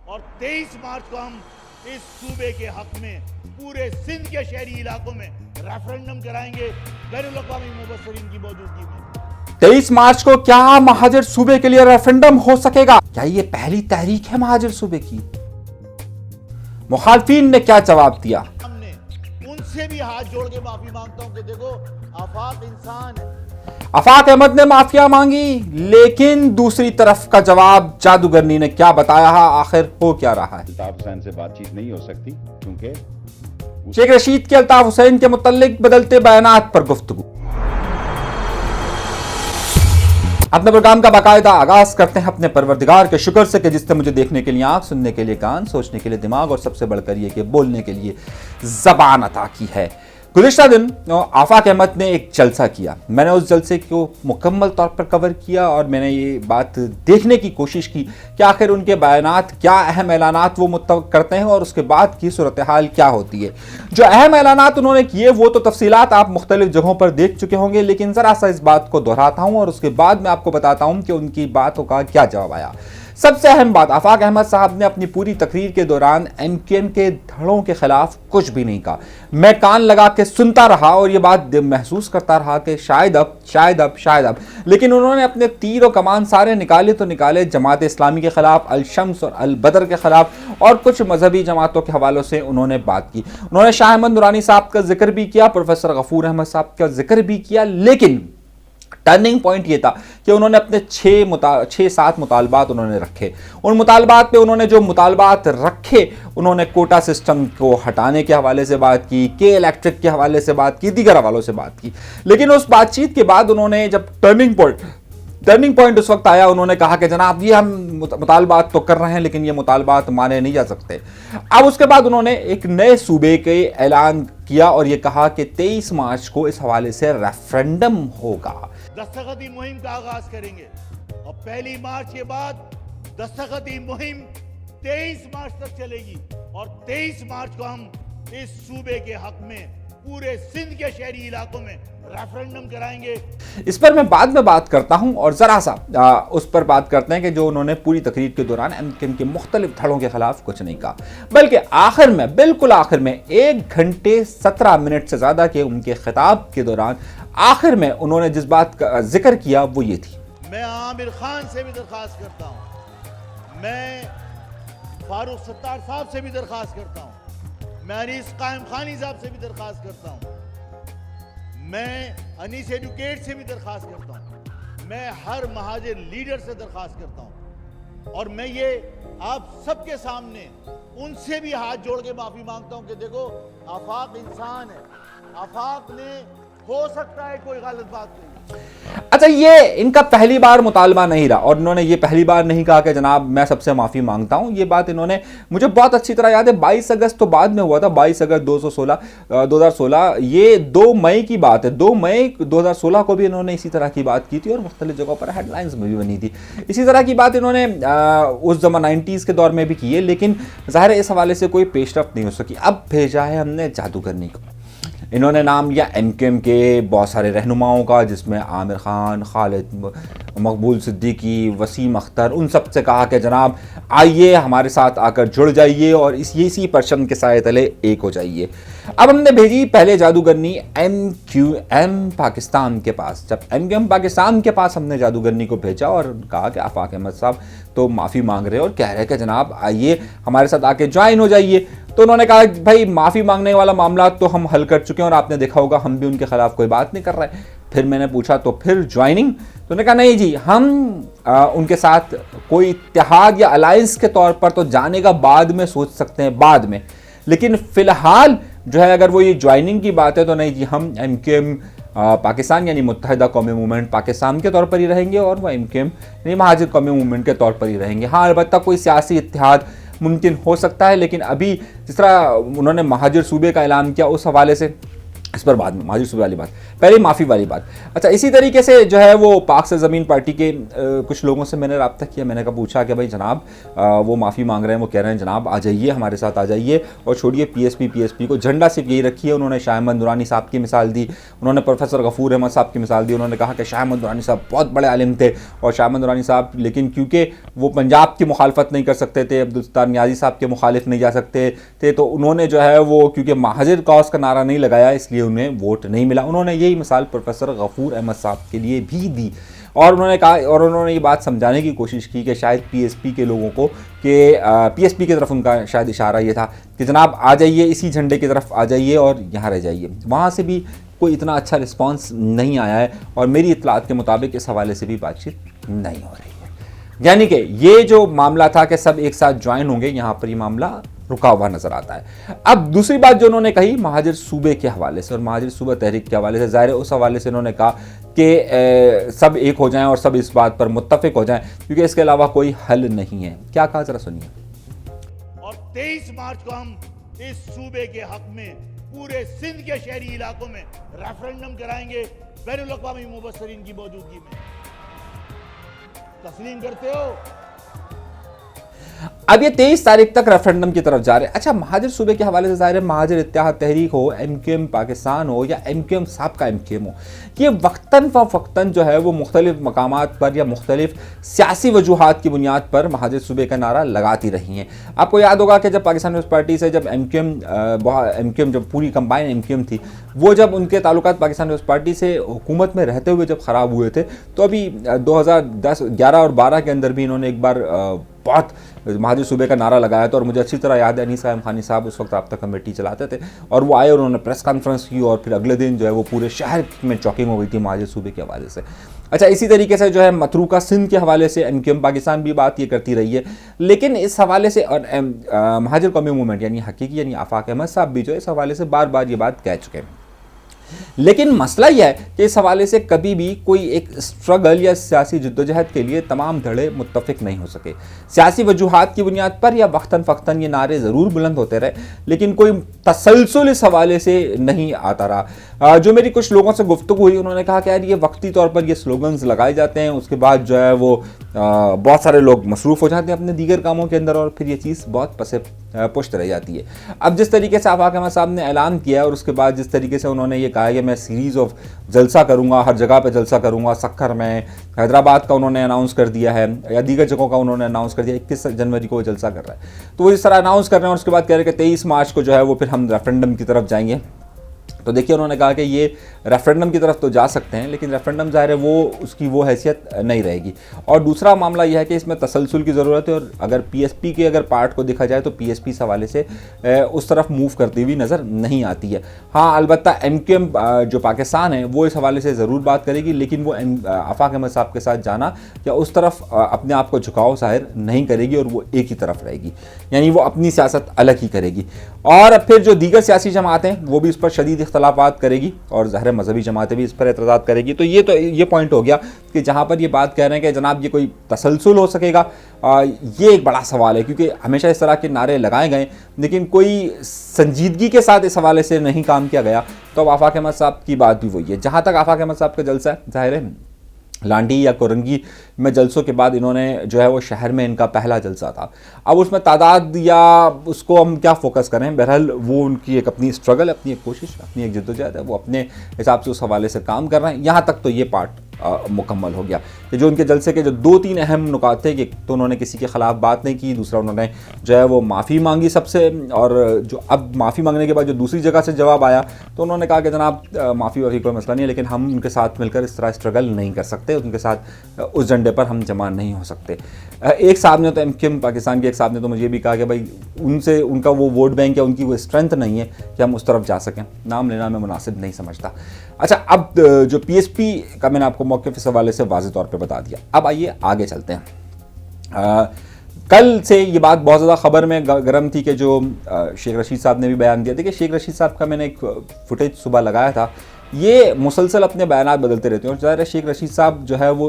और 23 मार्च को हम इस सूबे के हक में पूरे सिंध के शहरी इलाकों में रेफरेंडम कराएंगे बैनुल अक़वामी मुबस्सिरीन की मौजूदगी में। 23 मार्च को क्या महाजर सूबे के लिए रेफरेंडम हो सकेगा? क्या ये पहली तहरीक है महाजर सूबे की? मुखालफीन ने क्या जवाब दिया? हमने उनसे भी हाथ जोड़ के माफी मांगता हूं कि देखो आफाक इंसान है। आफाक अहमद ने माफिया मांगी, लेकिन दूसरी तरफ का जवाब जादूगरनी ने क्या बताया? आखिर हो क्या रहा है? अल्ताफ हुसैन से बातचीत नहीं हो सकती क्योंकि शेख रशीद के अल्ताफ हुसैन के मुतल्लिक बदलते बयानात पर गुफ्तगू। अपने प्रोग्राम का बाकायदा आगाज करते हैं अपने परवरदिगार के शुक्र से कि जिसने मुझे देखने के लिए आंख, सुनने के लिए कान, सोचने के लिए दिमाग और सबसे बढ़कर ये कि बोलने के लिए जबान अता की है। गुज़िश्ता दिन आफाक अहमद ने एक जलसा किया। मैंने उस जलसे को मुकम्मल तौर पर कवर किया और मैंने ये बात देखने की कोशिश की कि आखिर उनके बयानात क्या अहम ऐलानात वो मुत्तफ़ करते हैं और उसके बाद की सूरत हाल क्या होती है। जो अहम ऐलानात उन्होंने किए वो तो तफसीलात आप मुख्तलिफ जगहों पर देख चुके होंगे, लेकिन ज़रा सा इस बात को दोहराता हूँ और उसके बाद मैं आपको बताता हूँ कि उनकी बातों का क्या जवाब आया। सबसे अहम बात, आफाक अहमद साहब ने अपनी पूरी तकरीर के दौरान MKM के धड़ों के खिलाफ कुछ भी नहीं कहा। मैं कान लगा के सुनता रहा और ये बात महसूस करता रहा कि शायद अब, लेकिन उन्होंने अपने तीर और कमान सारे निकाले तो निकाले जमात इस्लामी के खिलाफ, अल शम्स और अल बदर के खिलाफ और कुछ मजहबी जमातों के हवालों से उन्होंने बात की। उन्होंने शाह अहमद नूरानी साहब का जिक्र भी किया, प्रोफेसर गफूर अहमद साहब का जिक्र भी किया, लेकिन टर्निंग पॉइंट ये था कि उन्होंने अपने 6-7 मुतालबात उन्होंने रखे। उन मुतालबात पे उन्होंने जो मुतालबात रखे, उन्होंने कोटा सिस्टम को हटाने के हवाले से बात की, के इलेक्ट्रिक के हवाले से बात की, दीगर हवालों से बात की। लेकिन उस बातचीत के बाद उन्होंने जब टर्निंग पॉइंट उस वक्त आया, उन्होंने कहा कि जनाब ये हम मुतालबात तो कर रहे हैं लेकिन ये मुतालबात माने नहीं जा सकते। अब उसके बाद उन्होंने एक नए सूबे के ऐलान किया और ये कहा कि 23 मार्च को इस हवाले से रेफरेंडम होगा। दस्तखती मुहिम का आगाज करेंगे और 1 मार्च के बाद दस्तखती मुहिम 23 मार्च तक चलेगी और 23 मार्च को हम इस सूबे के हक में पूरे सिंध के शहरी इलाकों में रेफरेंडम कराएंगे। इस पर मैं बाद में बात करता हूं और जरा सा उस पर बात करते हैं कि जो उन्होंने पूरी तकरीर के दौरान MKM के मुख्तलिफ धड़ों के खिलाफ कुछ नहीं कहा, बल्कि आखिर में, बिल्कुल आखिर में 1 घंटे 17 मिनट से ज्यादा के उनके खिताब के दौरान आखिर में उन्होंने जिस बात का जिक्र किया वो ये थी। मैं आमिर खान से भी दरख्वास्त करता हूं, मैं फारूक सत्तार साहब से भी दरख्वास्त करता हूं, मैं अनीस कायम खानी साहब से भी दरख्वास्त करता हूं, मैं अनीस एडुकेट से भी दरख्वास्त करता हूं, मैं हर महाजिर लीडर से दरख्वास्त करता हूं और मैं ये आप सबके सामने उनसे भी हाथ जोड़ के माफी मांगता हूं कि देखो आफाक इंसान है, आफाक ने हो सकता है कोई गलत बात नहीं। अच्छा, ये इनका पहली बार मुतालबा नहीं रहा और इन्होंने ये पहली बार नहीं कहा कि जनाब मैं सबसे माफ़ी मांगता हूँ। ये बात इन्होंने, मुझे बहुत अच्छी तरह याद है, 22 अगस्त तो बाद में हुआ था, 22 अगस्त 2016, ये 2 मई की बात है। 2 मई 2016 को भी इन्होंने इसी तरह की बात की थी और मुख्तलिफ जगहों पर हेडलाइंस में भी बनी थी। इसी तरह की बात इन्होंने उस जमा 90s के दौर में भी की है, लेकिन ज़ाहिर है इस हवाले से कोई पेशरफ्त नहीं हो सकी। अब भेजा है हमने जादूगरनी को। इन्होंने नाम लिया MKM के बहुत सारे रहनुमाओं का, जिसमें आमिर खान, खालिद, मकबूल सिद्दीकी, वसीम अख्तर, उन सब से कहा कि जनाब आइए हमारे साथ आकर जुड़ जाइए और इसी परचम के साए तले एक हो जाइए। अब हमने भेजी पहले जादूगरनी MQM पाकिस्तान के पास। जब MQM पाकिस्तान के पास हमने जादूगरनी को भेजा और कहा कि आफाक अहमद साहब तो माफ़ी मांग रहे हैं और कह रहे हैं कि जनाब आइए हमारे साथ आके ज्वाइन हो जाइए, तो उन्होंने कहा भाई माफ़ी मांगने वाला मामला तो हम हल कर चुके हैं और आपने देखा होगा हम भी उनके खिलाफ कोई बात नहीं कर रहे। फिर मैंने पूछा तो फिर ज्वाइनिंग, तो उन्होंने कहा नहीं जी, हम उनके साथ कोई इत्तेहाद या अलायंस के तौर पर तो जाने का बाद में सोच सकते हैं, बाद में, लेकिन फ़िलहाल जो है अगर वो ये ज्वाइनिंग की बात है तो नहीं जी, हम MKM पाकिस्तान यानी मुत्तहिदा कौमी मूवमेंट पाकिस्तान के तौर पर ही रहेंगे और वो MKM यानी महाजिर कौमी मूवमेंट के तौर पर ही रहेंगे। हाँ, अलबत्ता कोई सियासी इत्तेहाद मुमकिन हो सकता है, लेकिन अभी जिस तरह उन्होंने महाजिर सूबे का ऐलान किया उस हवाले से इस पर बाद में महाजिर सूबे वाली बात, पहले माफ़ी वाली बात। अच्छा, इसी तरीके से जो है वो पाक से ज़मीन पार्टी के कुछ लोगों से मैंने रब्ता किया, मैंने कहा पूछा कि भाई जनाब वो माफ़ी मांग रहे हैं, वो कह रहे हैं जनाब आ जाइए हमारे साथ आ जाइए और छोड़िए पीएसपी को, झंडा सिर्फ यही रखिए। उन्होंने शाह अहमद दुरानी साहब की मिसाल दी, उन्होंने प्रोफेसर गफूर अहमद साहब की मिसाल दी, उन्होंने कहा कि शाह अहमद दुरानी साहब बहुत बड़े आलिम थे और शाह अहमद दुरानी साहब लेकिन क्योंकि वो पंजाब की मुखालफत नहीं कर सकते थे, अब्दुल सत्तार नियाज़ी साहब के मुखालिफ नहीं जा सकते थे, तो उन्होंने जो है वो क्योंकि महाजिर कॉज का नारा नहीं लगाया इसलिए उन्हें वोट नहीं मिला। उन्होंने यही मिसाल प्रोफेसर गफूर अहमद साहब के लिए भी दी और उन्होंने कहा और उन्होंने ये बात समझाने की कोशिश की कि शायद पीएसपी के लोगों को कि पीएसपी की तरफ उनका शायद इशारा ये था कि जनाब आ जाइए, इसी झंडे की तरफ आ जाइए और यहाँ रह जाइए। वहाँ से भी कोई इतना अच्छा रिस्पांस नहीं आया है और मेरी इत्तलात के मुताबिक इस हवाले से भी बातचीत नहीं हो रही है। यानी कि ये जो मामला था कि सब एक साथ ज्वाइन होंगे, यहाँ पर ये मामला रुका हुआ नजर आता है। अब दूसरी बात जो उन्होंने कही महाजिर सूबे के हवाले से और महाजिर सूबा तहरीक के हवाले से, ज़ाहिर है उस हवाले से उन्होंने कहा कि सब एक हो जाएं और सब इस बात पर मुत्तफिक हो जाएं क्योंकि इसके अलावा कोई हल नहीं है। क्या कहा जरा सुनिए। और 23 मार्च को हम इस सूबे के हक में पूरे सिंध के शहरी इलाकों में रेफरेंडम कराएंगे बैनुल अक़वामी मुबस्सरीन की मौजूदगी में। तस्लीम करते हो? अब ये 23 तारीख तक रेफरेंडम की तरफ जा रहे हैं। अच्छा, महाजिर सूबे के हवाले से ज़ाहिर है महाजिर इत्तेहाद तहरीक हो, एमक्यूएम पाकिस्तान हो या एमक्यूएम साहब का एमक्यूएम हो, ये वक्तन फ़वक्तन जो है वो मुख्तलिफ मकामात पर या मुख्तलिफ सियासी वजूहात की बुनियाद पर महाजिर सूबे का नारा लगाती रही हैं। आपको याद होगा कि जब पाकिस्तान पीपल्स पार्टी से जब एमक्यूएम जब पूरी कंबाइन एमक्यूएम थी, वो जब उनके ताल्लुकात पाकिस्तान पीपल्स पार्टी से हुकूमत में रहते हुए जब ख़राब हुए थे, तो अभी 2010, 11 और 12 के अंदर भी इन्होंने एक बार बहुत महाजिर सूबे का नारा लगाया था और मुझे अच्छी तरह याद है अनीस कायम खानी साहब उस वक्त राब्ता कमेटी चलाते थे और वो आए और उन्होंने प्रेस कॉन्फ्रेंस की और फिर अगले दिन जो है वो पूरे शहर में चॉकिंग हो गई थी महाजिर सूबे के हवाले से। अच्छा, इसी तरीके से जो है मतरूका सिंध के हवाले से एमक्यूएम पाकिस्तान भी बात ये करती रही है, लेकिन इस हवाले से और महाजिर कौमी मूवमेंट यानी हकीकी यानी आफाक अहमद साहब भी जो है इस हवाले से बार बार ये बात कह चुके हैं। लेकिन मसला यह है कि इस हवाले से कभी भी कोई एक स्ट्रगल या सियासी जद्दोजहद के लिए तमाम धड़े मुत्तफिक नहीं हो सके। सियासी वजूहात की बुनियाद पर या वक्तन फ़क्तन ये नारे ज़रूर बुलंद होते रहे, लेकिन कोई तसलसल इस हवाले से नहीं आता रहा। जो मेरी कुछ लोगों से गुफ्तगू हुई, उन्होंने कहा कि यार ये वक्ती तौर पर ये स्लोगन्स लगाए जाते हैं, उसके बाद जो है वो बहुत सारे लोग मसरूफ़ हो जाते हैं अपने दीगर कामों के अंदर और फिर ये चीज़ बहुत पसे पुश्त रह जाती है। अब जिस तरीके से आफाक अहमद साहब ने ऐलान किया और उसके बाद जिस तरीके से उन्होंने ये कहा कि मैं सीरीज़ ऑफ जलसा करूंगा, हर जगह पे जलसा करूंगा, सक्खर में, हैदराबाद का उन्होंने अनाउंस कर दिया है या दीगर जगहों का उन्होंने अनाउंस कर दिया 21 जनवरी को वो जलसा कर रहा है, तो वो इस तरह अनाउंस कर रहे हैं और उसके बाद कह रहे हैं कि 23 मार्च को जो है वो फिर हम रेफरेंडम की तरफ जाएंगे। तो देखिए, उन्होंने कहा कि ये रेफरेंडम की तरफ तो जा सकते हैं, लेकिन रेफरेंडम ज़ाहिर है वो उसकी वो हैसियत नहीं रहेगी। और दूसरा मामला यह है कि इसमें तसलसल की ज़रूरत है और अगर पीएसपी के अगर पार्ट को देखा जाए तो पीएसपी इस हवाले से उस तरफ मूव करती हुई नज़र नहीं आती है। हाँ, अलबत्ता एमक्यूएम जो पाकिस्तान है वो इस हवाले से ज़रूर बात करेगी, लेकिन वो आफाक अहमद साहब के साथ जाना या उस तरफ अपने आप को झुकाव ज़ाहिर नहीं करेगी और वो एक ही तरफ रहेगी, यानी वो अपनी सियासत अलग ही करेगी। और फिर जो दीगर सियासी जमातें हैं वो भी इस पर शदीद इख्तलाफात करेगी और ज़ाहिर मजहबी जमातें भी इस पर एतराज़ात करेगी। तो ये पॉइंट हो गया कि जहाँ पर ये बात कह रहे हैं कि जनाब ये कोई तसलसल हो सकेगा, ये एक बड़ा सवाल है क्योंकि हमेशा इस तरह के नारे लगाए गए लेकिन कोई संजीदगी के साथ इस हवाले से नहीं काम किया गया। तो अब आफाक अहमद साहब की बात भी वही है। जहाँ तक आफाक अहमद साहब का जलसा है, ज़ाहिर है लांडी या कोरंगी में जलसों के बाद इन्होंने जो है वो शहर में इनका पहला जलसा था। अब उसमें तादाद या उसको हम क्या फोकस करें, बहरहाल वो उनकी एक अपनी स्ट्रगल, अपनी एक कोशिश, अपनी एक जद्दोजहद है, वो अपने हिसाब से उस हवाले से काम कर रहे हैं। यहाँ तक तो ये पार्ट मुकम्मल हो गया कि जो उनके जलसे के जो 2-3 अहम नुकात थे कि तो उन्होंने किसी के ख़िलाफ़ बात नहीं की, दूसरा उन्होंने जो है वो माफ़ी मांगी सबसे, और जो अब माफ़ी मांगने के बाद जो दूसरी जगह से जवाब आया तो उन्होंने कहा कि जनाब माफ़ी वाफ़ी कोई मसला नहीं है, लेकिन हम उनके साथ मिलकर इस तरह स्ट्रगल नहीं कर सकते, उनके साथ उस झंडे पर हम जमा नहीं हो सकते। एक साहब ने तो एमक्यूएम पाकिस्तान के एक साहब ने तो मुझे ये भी कहा कि भाई उनसे उनका वो वोट बैंक या उनकी वो स्ट्रेंथ नहीं है कि हम उस तरफ जा सकें, नाम लेना मैं मुनासिब नहीं समझता। अच्छा, अब जो पीएसपी का मैंने आपको मौक़िफ़ इस हवाले से वाज़ेह तौर पे बता दिया, अब आइए आगे चलते हैं। कल से ये बात बहुत ज़्यादा ख़बर में गर्म थी कि जो शेख रशीद साहब ने भी बयान दिया था कि शेख रशीद साहब का मैंने एक फुटेज सुबह लगाया था, ये मुसलसल अपने बयानात बदलते रहते हैं और ज़ाहिर है शेख रशीद साहब जो है वो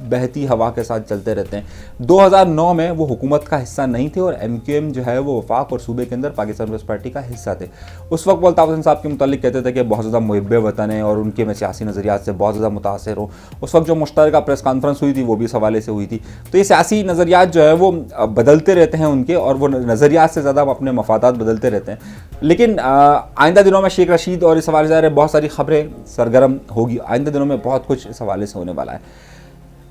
बहती हवा के साथ चलते रहते हैं। 2009 में वो हुकूमत का हिस्सा नहीं थे और MQM जो है वो वफाक और सूबे के अंदर पाकिस्तान पीपल्स पार्टी का हिस्सा थे। उस वक्त वो अल्ताफ़ हुसैन साहब के मुतालिक कहते थे कि बहुत ज़्यादा मुहिब वतन है और उनके मैं सियासी नज़रियात से बहुत ज़्यादा मुतासर हूँ। उस वक्त जो मुश्तरका प्रेस कॉन्फ्रेंस हुई थी वो भी इस हवाले से हुई थी। तो ये सियासी नज़रियात जो है वो बदलते रहते हैं उनके, और वो नज़रियात से ज़्यादा अपने मफादात बदलते रहते हैं। लेकिन आइंदा दिनों में शेख रशीद और इस हवाले से बहुत सारी खबरें सरगर्म होगी। आइंदा दिनों में बहुत कुछ इस हवाले से होने वाला है।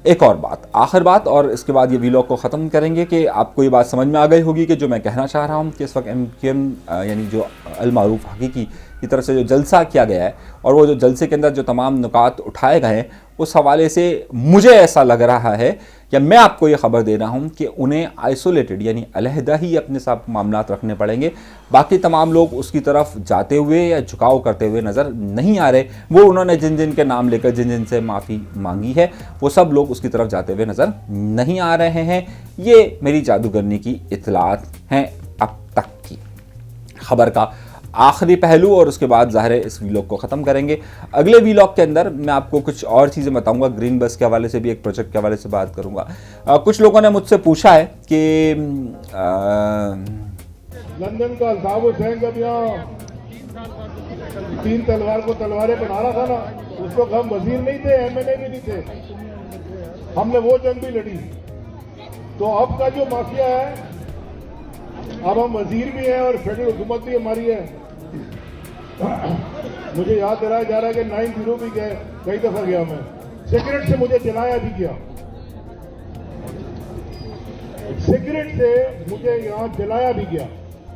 एक और बात, आखिर बात, और इसके बाद ये वीलॉग को ख़त्म करेंगे कि आपको ये बात समझ में आ गई होगी कि जो मैं कहना चाह रहा हूँ कि इस वक्त MQM यानी जो अल मारूफ हकीकी की तरफ से जो जलसा किया गया है और वो जो जलसे के अंदर जो तमाम नुकात उठाए गए हैं, उस हवाले से मुझे ऐसा लग रहा है या मैं आपको ये खबर दे रहा हूँ कि उन्हें आइसोलेटेड यानी अलहदा ही अपने साथ मामलात रखने पड़ेंगे। बाकी तमाम लोग उसकी तरफ जाते हुए या झुकाव करते हुए नज़र नहीं आ रहे। वो उन्होंने जिन जिन के नाम लेकर जिन जिन से माफ़ी मांगी है वो सब लोग उसकी तरफ जाते हुए नज़र नहीं आ रहे हैं। ये मेरी जादूगरनी की इत्तलात हैं अब तक की। खबर का आखिरी पहलू और उसके बाद ज़ाहिर है इस वीलॉग को ख़त्म करेंगे। अगले वीलॉग के अंदर मैं आपको कुछ और चीज़ें बताऊंगा। ग्रीन बस के हवाले से भी, एक प्रोजेक्ट के हवाले से बात करूंगा। कुछ लोगों ने मुझसे पूछा है कि लंदन का अल्ताफ हुसैन जब यहाँ 3 तलवार को तलवारें बना रहा था ना, उस वक्त हम वजीर नहीं थे, MNA भी नहीं थे, हमने वो जंग भी लड़ी। तो अब का जो माफिया है, अब हम वजीर भी हैं और फेडरल हुकूमत भी हमारी है। मुझे याद दिलाया जा रहा है कि 9-0 भी गए, कई दफा गया मैं, सिगरेट से मुझे जलाया भी गया, सिगरेट से मुझे यहाँ जलाया भी गया।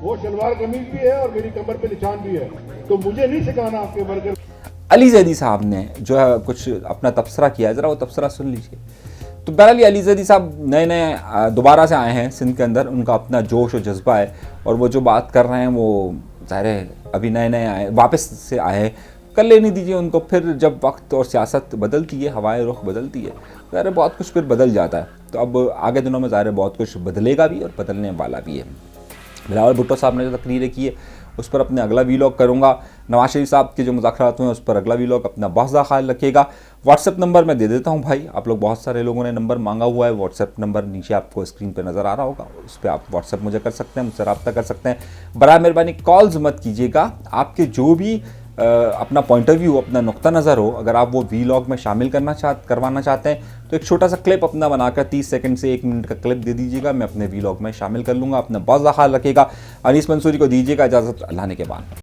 वो शलवार कमीज भी है और मेरी कमर पे निशान भी है। तो मुझे नहीं सिखाना आपके वर्कर। अली जैदी साहब ने जो है कुछ अपना तबसरा किया है, ज़रा वो तबसरा सुन लीजिए। तो बहरहाल अली जैदी साहब नए नए दोबारा से आए हैं सिंध के अंदर, उनका अपना जोश और जज्बा है और वो जो बात कर रहे हैं वो ज़ाहिर है अभी नए नए आए, वापस से आए हैं, कर लेने दीजिए उनको। फिर जब वक्त और सियासत बदलती है, हवाएं रुख बदलती है, ज़ाहिर बहुत कुछ फिर बदल जाता है। तो अब आगे दिनों में ज़ाहिर बहुत कुछ बदलेगा भी और बदलने वाला भी है। बिलावल भुट्टो साहब ने जो तकरीरें की है उस पर अपने अगला वीलॉग करूँगा। नवाज शरीफ साहब के जो मुज़ाकरात हुए उस पर अगला वीलॉग, अपना बहुत ज़्यादा ख्याल रखिएगा। व्हाट्सएप नंबर मैं दे देता हूँ भाई, आप लोग बहुत सारे लोगों ने नंबर मांगा हुआ है। व्हाट्सएप नंबर नीचे आपको स्क्रीन पर नज़र आ रहा होगा, उस पर आप व्हाट्सएप मुझे कर सकते हैं, मुझसे रब्ता कर सकते हैं। बराए मेहरबानी कॉल्स मत कीजिएगा। आपके जो भी अपना पॉइंट ऑफ व्यू, अपना नुक्ता नज़र हो, अगर आप वो वीलॉग में शामिल करवाना चाहते हैं तो एक छोटा सा क्लिप अपना बनाकर 30 सेकंड से 1 मिनट का क्लिप दे दीजिएगा, मैं अपने वीलॉग में शामिल कर लूँगा। अपना बहुत ज़्यादा ख्याल रखिएगा। अनीस मंसूरी को दीजिएगा इजाज़त, अल्लाह ने के बाद।